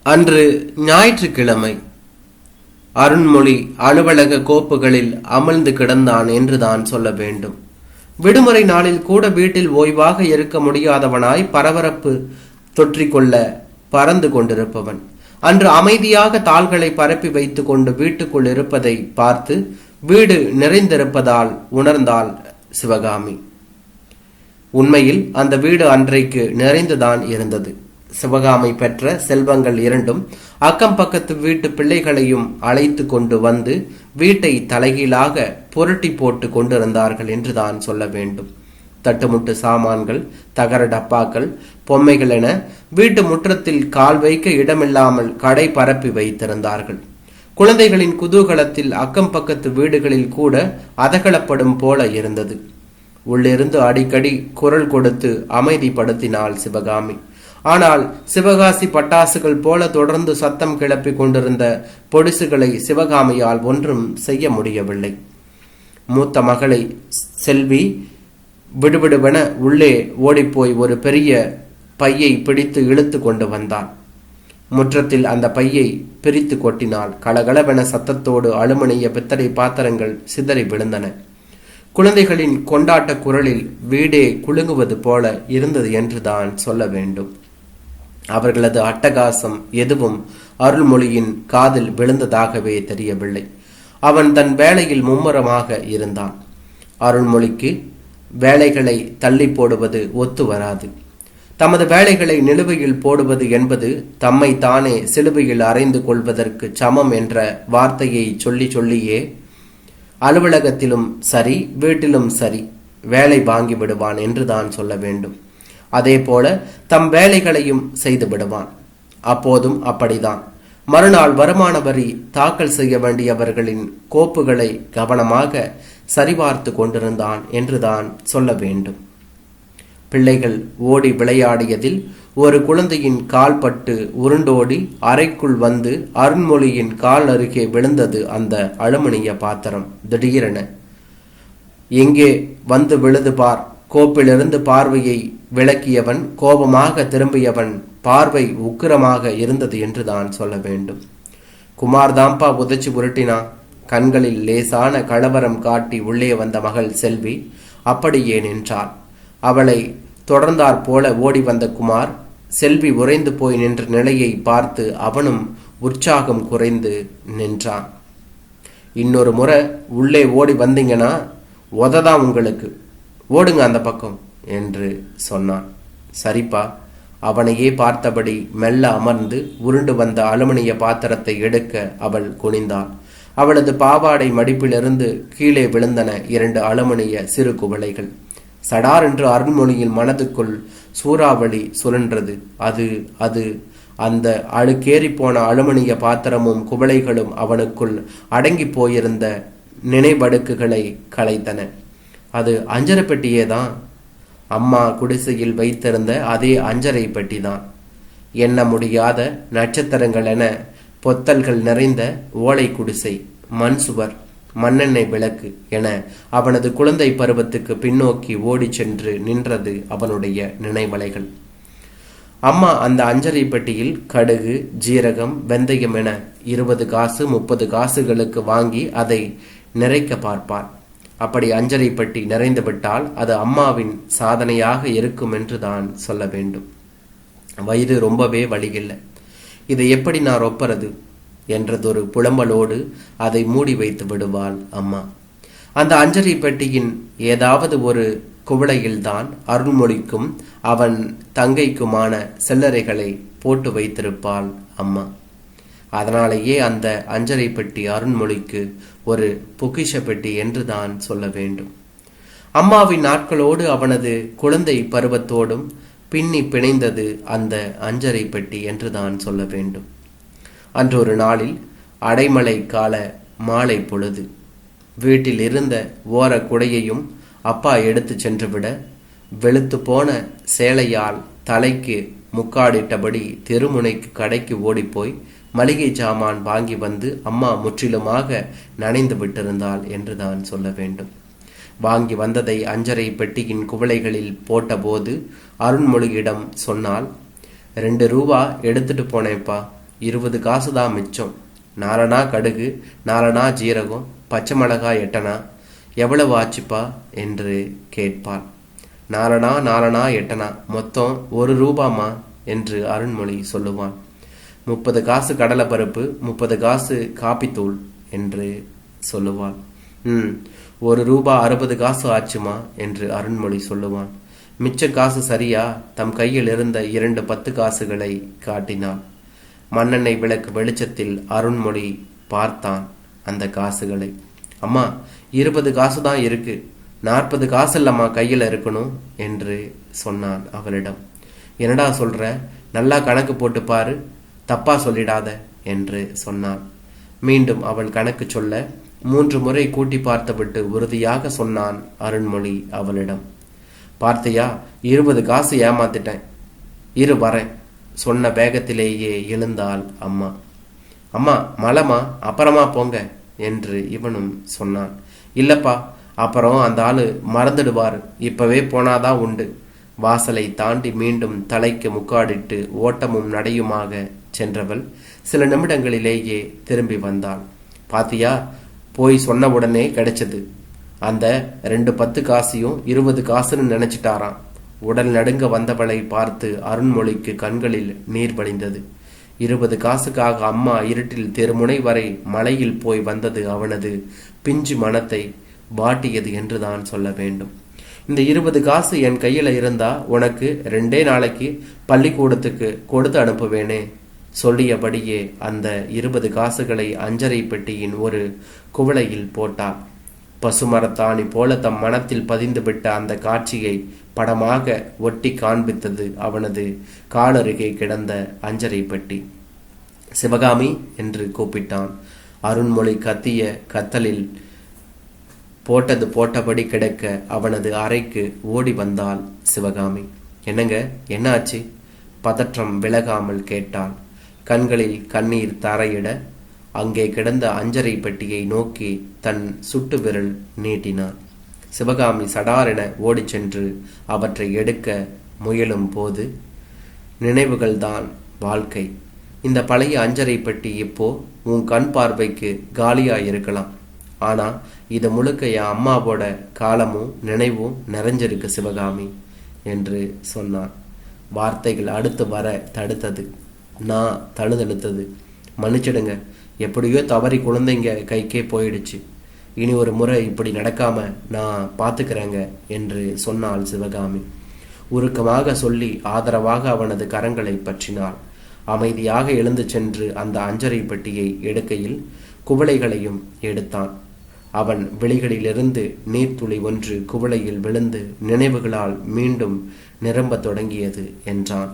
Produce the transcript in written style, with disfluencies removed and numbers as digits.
அன்று ஞாயிற்றுக்கிழமை. அருண்மொழி அலுவலக கோப்புகளில் அமர்ந்து கிடந்தான் என்றுதான் சொல்ல வேண்டும். விடுமுறை நாளில் கூட வீட்டில் ஓய்வாக இருக்க முடியாதவனாய் பரபரப்பு தொற்றிக்கொள்ள பறந்து கொண்டிருப்பவன் அன்று அமைதியாக தாள்களை பரப்பி வைத்துக் கொண்டு வீட்டுக்குள் இருப்பதை பார்த்து வீடு நிறைந்திருப்பதால் உணர்ந்தாள் சிவகாமி. உண்மையில் அந்த வீடு அன்றைக்கு நிறைந்துதான் இருந்தது. சிவகாமி பெற்ற செல்வங்கள் இரண்டும் அக்கம் பக்கத்து வீட்டு பிள்ளைகளையும் அழைத்து கொண்டு வந்து வீட்டை தலைகீழாக புரட்டி போட்டு கொண்டிருந்தார்கள் என்றுதான் சொல்ல வேண்டும். தட்டுமுட்டு சாமான்கள், தகர டப்பாக்கள், பொம்மைகள் என வீட்டு முற்றத்தில் கால் வைக்க இடமில்லாமல் கடை பரப்பி வைத்திருந்தார்கள். குழந்தைகளின் குதூகலத்தில் அக்கம் பக்கத்து வீடுகளில் கூட அதகலப்படும் போல இருந்தது. உள்ளிருந்து அடிக்கடி குரல் கொடுத்து அமைதிப்படுத்தினாள் சிவகாமி. ஆனால் சிவகாசி பட்டாசுகள் போல தொடர்ந்து சத்தம் கிளப்பி கொண்டிருந்த பொடிசுகளை சிவகாமியால் ஒன்றும் செய்ய முடியவில்லை. மூத்த மகளை செல்வி விடுவிடுவென உள்ளே ஓடிப்போய் ஒரு பெரிய பையை பிடித்து இழுத்து கொண்டு வந்தாள். முற்றத்தில் அந்த பையை பிரித்து கொட்டினாள். கலகலவென சத்தத்தோடு அலுமினிய பித்தளை பாத்திரங்கள் சிதறி விழுந்தன. குழந்தைகளின் கொண்டாட்ட குரலில் வீடே குலுங்குவது போல இருந்தது என்றுதான் சொல்ல வேண்டும். அவர்களது அட்டகாசம் எதுவும் அருள்மொழியின் காதில் விழுந்ததாகவே தெரியவில்லை. அவன் தன் வேலையில் மும்முரமாக இருந்தான். அருள்மொழிக்கு வேலைகளை தள்ளி போடுவது ஒத்து வராது. தமது வேலைகளை நிலுவையில் போடுவது என்பது தம்மை தானே சிலுவையில் அறைந்து கொள்வதற்கு சமம் என்ற வார்த்தையை சொல்லி சொல்லியே அலுவலகத்திலும் சரி வீட்டிலும் சரி வேலை வாங்கி விடுவான் என்றுதான் சொல்ல வேண்டும். அதே போல தம் வேலைகளையும் செய்து விடுவான். அப்போதும் அப்படிதான். மறுநாள் வருமான வரி தாக்கல் செய்ய வேண்டியவர்களின் கோப்புகளை கவனமாக சரிபார்த்து கொண்டிருந்தான் என்றுதான் சொல்ல வேண்டும். பிள்ளைகள் ஓடி விளையாடியதில் ஒரு குழந்தையின் கால் பட்டு உருண்டோடி அறைக்குள் வந்து அருண்மொழியின் கால் அருகே விழுந்தது அந்த அலுமினிய பாத்திரம். திடீரென எங்கே வந்து விழுது பார். கோப்பிலிருந்து பார்வையை விளக்கியவன் கோபமாக திரும்பியவன் பார்வை உக்கிரமாக இருந்தது என்றுதான் சொல்ல வேண்டும். குமார் தாம்பா உதச்சி உருட்டினா. கண்களில் லேசான கலவரம் காட்டி உள்ளே வந்த மகள் செல்வி அப்படியே நின்றாள். அவளை தொடர்ந்தாற் போல ஓடி வந்த குமார் செல்வி உறைந்து போய் நின்ற நிலையை பார்த்து அவனும் உற்சாகம் குறைந்து நின்றான். இன்னொரு முறை உள்ளே ஓடி வந்தீங்கன்னா உததான் உங்களுக்கு, ஓடுங்க அந்த பக்கம் என்று சொன்னான். சரிப்பா. அவனையே பார்த்தபடி மெல்ல அமர்ந்து உருண்டு வந்த அலுமினிய பாத்திரத்தை எடுக்க அவள் குனிந்தாள். அவளது பாவாடை மடிப்பிலிருந்து கீழே விழுந்தன 2 அலுமினிய சிறு குவளைகள். சடார் என்று அருண்மொழியின் மனதுக்குள் சூறாவளி சுழன்றது. அது அந்த அழுக்கேறி போன அலுமினிய பாத்திரமும் குவளைகளும் அவனுக்குள் அடங்கி போயிருந்த நினைவடுக்குகளை கலைத்தன. அது அஞ்சரை பெட்டியேதான். அம்மா குடிசையில் வைத்திருந்த அதே அஞ்சரை பெட்டிதான். எண்ண முடியாத நட்சத்திரங்கள் என பொத்தல்கள் நிறைந்த ஓலை குடிசை, மண் சுவர், மண்ணெண்ணெய் விளக்கு என அவனது குழந்தை பருவத்துக்கு பின்னோக்கி ஓடி சென்று நின்றது அவனுடைய நினைவலைகள். அம்மா அந்த அஞ்சரை பெட்டியில் கடுகு, ஜீரகம், வெந்தயம் என 20 காசு 30 காசுகளுக்கு வாங்கி அதை நிறைக்க பார்ப்பார். அப்படி அஞ்சரை பெட்டி நிறைந்து விட்டால் அது அம்மாவின் சாதனையாக இருக்கும் என்று தான் சொல்ல வேண்டும். வயிறு ரொம்பவே வலியில்லை. இதை எப்படி நான் ஒப்புறது என்றதொரு புலம்பலோடு அதை மூடி வைத்து விடுவாள் அம்மா. அந்த அஞ்சரை பெட்டியின் ஏதாவது ஒரு குவளையில்தான் அருள்மொழிக்கும் அவன் தங்கைக்குமான சில்லறைகளை போட்டு வைத்திருப்பாள் அம்மா. அதனாலேயே அந்த அஞ்சரை பெட்டி அருண்மொழிக்கு ஒரு பொக்கிஷ பெட்டி என்று தான் சொல்ல வேண்டும். அம்மாவின் நாட்களோடு அவனது குழந்தை பருவத்தோடும் பின்னி பிணைந்தது அந்த அஞ்சரை பெட்டி என்று தான் சொல்ல வேண்டும். அன்றொரு நாளில் அடைமழை கால மாலை பொழுது வீட்டில் இருந்த ஓர குடையையும் அப்பா எடுத்து சென்றுவிட வெளுத்து போன சேலையால் தலைக்கு முக்காடிட்டபடி தெருமுனைக்கு கடைக்கு ஓடிப்போய் மளிகை சாமான் வாங்கி வந்து அம்மா முற்றிலுமாக நனைந்து விட்டிருந்தாள் என்றுதான் சொல்ல வேண்டும். வாங்கி வந்ததை அஞ்சரை பெட்டியின் குவளைகளில் போட்டபோது அருண்மொழியிடம் சொன்னால், 2 ரூபா எடுத்துட்டு போனேப்பா, 20 காசு தான் மிச்சம். 4 கடுகு, 4 ஜீரகம், பச்சை மிளகாய் 8 எவ்வளவு ஆச்சுப்பா என்று கேட்பாள். 4 8 மொத்தம் 1 ரூபாமா என்று அருண்மொழி சொல்லுவான். 30 காசு கடலை பருப்பு, 30 காசு காப்பித்தூள் என்று சொல்லுவாள். 1 ரூபா 60 காசு ஆச்சுமா என்று அருண்மொழி சொல்லுவான். மிச்ச காசு சரியா? தம் கையில் இருந்த 2 10 காசுகளை காட்டினான். மண்ணெண்ணெய் விளக்கு வெளிச்சத்தில் அருண்மொழி பார்த்தான் அந்த காசுகளை. அம்மா, 20 காசு தான் இருக்கு, 40 காசு இல்லம்மா கையில் இருக்கணும் என்று சொன்னான் அவளிடம். என்னடா சொல்ற? நல்லா கணக்கு போட்டு பாரு, தப்பா சொல்லிடாத என்று சொன்னான். மீண்டும் அவள் கணக்கு சொல்ல 3 முறை கூட்டி பார்த்துவிட்டு உறுதியாக சொன்னான் அருண்மொழி அவளிடம். பார்த்தையா, 20 காசு ஏமாத்திட்டேன், இரு வரேன் சொன்ன வேகத்திலேயே எழுந்தாள் அம்மா. அம்மா மலைமா, அப்புறமா போங்க என்று இவனும் சொன்னான். இல்லப்பா, அப்புறம் அந்த ஆளு மறந்துடுவார், இப்பவே போனாதான் உண்டு. வாசலை தாண்டி மீண்டும் தலைக்கு முக்காடிட்டு ஓட்டமும் நடையுமாக சென்றவள் சில நிமிடங்களிலேயே திரும்பி வந்தாள். பாத்தியா, போய் சொன்ன உடனே கிடைச்சது. அந்த 2 10 காசையும் 20 காசுன்னு நினைச்சிட்டாராம். உடல் நடுங்க வந்தவளை பார்த்து அருண்மொழிக்கு கண்களில் நீர் வழிந்தது. 20 காசுக்காக அம்மா இருட்டில் தெருமுனை வரை மலையில் போய் வந்தது அவனது பிஞ்சு மனத்தை வாட்டியது என்றுதான் சொல்ல வேண்டும். இந்த 20 காசு என் கையில இருந்தா உனக்கு 2 நாளைக்கு பள்ளிக்கூடத்துக்கு கொடுத்து அனுப்புவேனே. சொல்லியபடியே அந்த 20 காசுகளை அஞ்சரை பெட்டியின் ஒரு குவளையில் போட்டாள். பசுமரத்தாணி போல தம் மனத்தில் பதிந்துவிட்ட அந்த காட்சியை படமாக ஒட்டி காண்பித்தது அவனது காலருகே கிடந்த அஞ்சரை பெட்டி. சிவகாமி என்று கூப்பிட்டான். அருண்மொழி கத்திய கத்தலில் போட்டது போட்டபடி கிடக்க அவனது அறைக்கு ஓடி வந்தாள் சிவகாமி. என்னங்க, என்னாச்சு? பதற்றம் விலகாமல் கேட்டாள். கண்களில் கண்ணீர் தரையிட அங்கே கிடந்த அஞ்சரை பெட்டியை நோக்கி தன் சுட்டு விரல் நீட்டினான். சிவகாமி சடாரென ஓடிச் சென்று அவற்றை எடுக்க முயலும் போது, நினைவுகள்தான் வாழ்க்கை. இந்த பழைய அஞ்சரை பெட்டி இப்போ உன் கண் பார்வைக்கு காலியா இருக்கலாம், ஆனா இது முழுக்க என் அம்மாவோட காலமும் நினைவும் நிறைஞ்சிருக்கு சிவகாமி என்று சொன்னான். வார்த்தைகள் அடுத்து வர தடுத்தது. நான் தழுதழுத்தது. மன்னிச்சிடுங்க, எப்படியோ தவறி குழந்தைங்க கைக்கே போயிடுச்சு. இனி ஒரு முறை இப்படி நடக்காம நான் பார்த்துக்கிறேங்க என்று சொன்னாள் சிவகாமி. உருக்கமாக சொல்லி ஆதரவாக அவனது கரங்களை பற்றினாள். அமைதியாக எழுந்து சென்று அந்த அஞ்சரை பெட்டியை எடுக்கையில் குவளைகளையும் எடுத்தான். அவன் விழிகளிலிருந்து நீர்த்துளி ஒன்று குவளையில் விழுந்து நினைவுகளால் மீண்டும் நிரம்ப தொடங்கியது என்றான்.